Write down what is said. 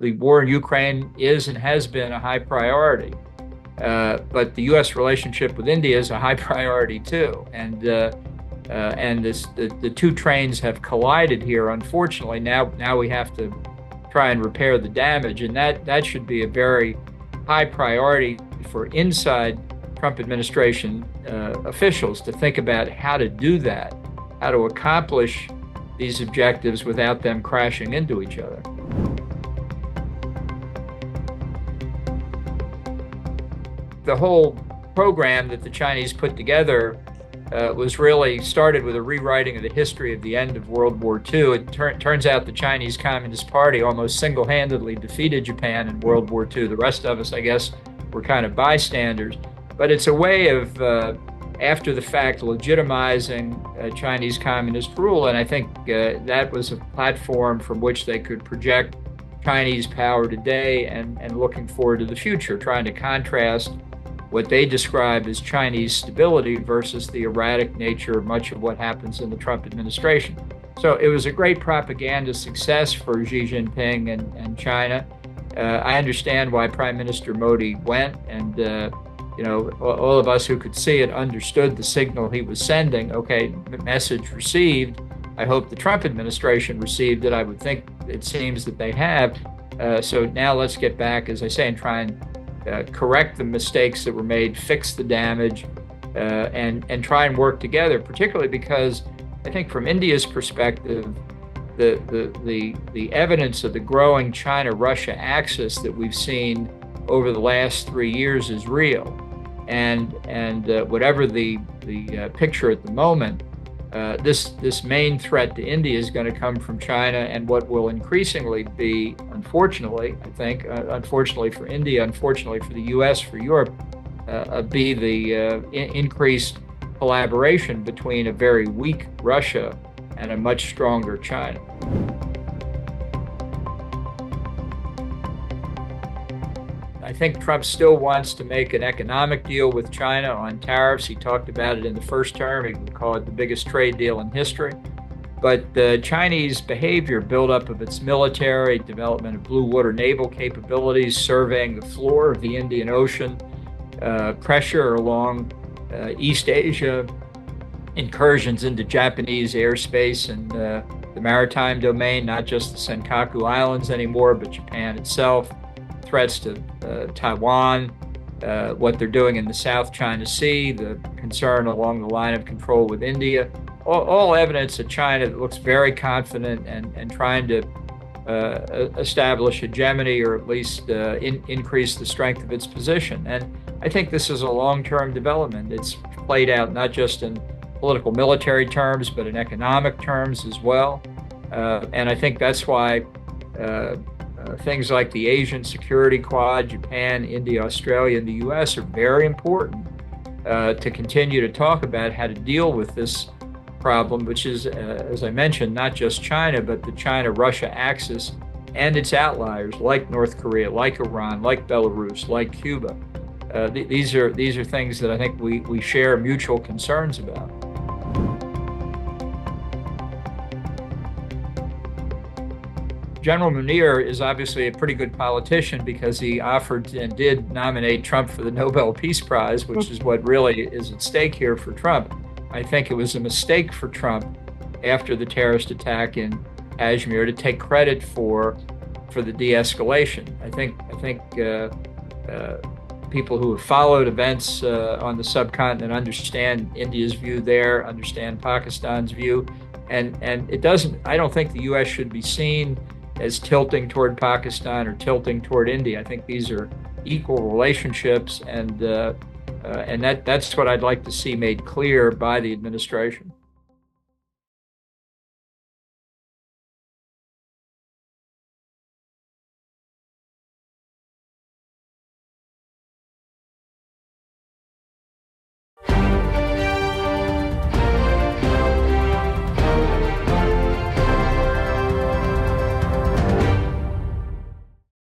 the war in Ukraine is and has been a high priority. But the U.S. relationship with India is a high priority too. And the two trains have collided here. Unfortunately, now we have to try and repair the damage, and that should be a very high priority for inside Trump administration officials to think about how to do that, how to accomplish these objectives without them crashing into each other. The whole program that the Chinese put together was really started with a rewriting of the history of the end of World War II. It turns out the Chinese Communist Party almost single-handedly defeated Japan in World War II. The rest of us, I guess, were kind of bystanders. But it's a way of, after the fact, legitimizing Chinese communist rule. And I think that was a platform from which they could project Chinese power today and looking forward to the future, trying to contrast what they describe as Chinese stability versus the erratic nature of much of what happens in the Trump administration. So it was a great propaganda success for Xi Jinping and China. I understand why Prime Minister Modi went, and all of us who could see it understood the signal he was sending. Okay, message received. I hope the Trump administration received it. I would think it seems that they have. So now let's get back, as I say, and try and correct the mistakes that were made, fix the damage, and try and work together, particularly because I think from India's perspective, the evidence of the growing China-Russia axis that we've seen over the last 3 years is real. And whatever the picture at the moment, this main threat to India is going to come from China, and what will increasingly be, unfortunately, I think, unfortunately for India, unfortunately for the U.S., for Europe, be the increased collaboration between a very weak Russia and a much stronger China. I think Trump still wants to make an economic deal with China on tariffs. He talked about it in the first term. He would call it the biggest trade deal in history. But the Chinese behavior, buildup of its military, development of blue water naval capabilities, surveying the floor of the Indian Ocean, pressure along East Asia, incursions into Japanese airspace and the maritime domain, not just the Senkaku Islands anymore, but Japan itself, threats to Taiwan, what they're doing in the South China Sea, the concern along the line of control with India, all evidence of China that looks very confident and trying to establish hegemony, or at least increase the strength of its position. And I think this is a long-term development. It's played out not just in political military terms, but in economic terms as well. And I think that's why things like the Asian Security Quad, Japan, India, Australia, and the U.S. are very important to continue to talk about how to deal with this problem, which is, as I mentioned, not just China, but the China-Russia axis and its outliers like North Korea, like Iran, like Belarus, like Cuba. These are things that I think we share mutual concerns about. General Munir is obviously a pretty good politician because he offered and did nominate Trump for the Nobel Peace Prize, which is what really is at stake here for Trump. I think it was a mistake for Trump after the terrorist attack in Kashmir to take credit for the de-escalation. I think people who have followed events on the subcontinent understand India's view there, understand Pakistan's view, and it doesn't. I don't think the U.S. should be seen as tilting toward Pakistan or tilting toward India. I think these are equal relationships, and that's what I'd like to see made clear by the administration.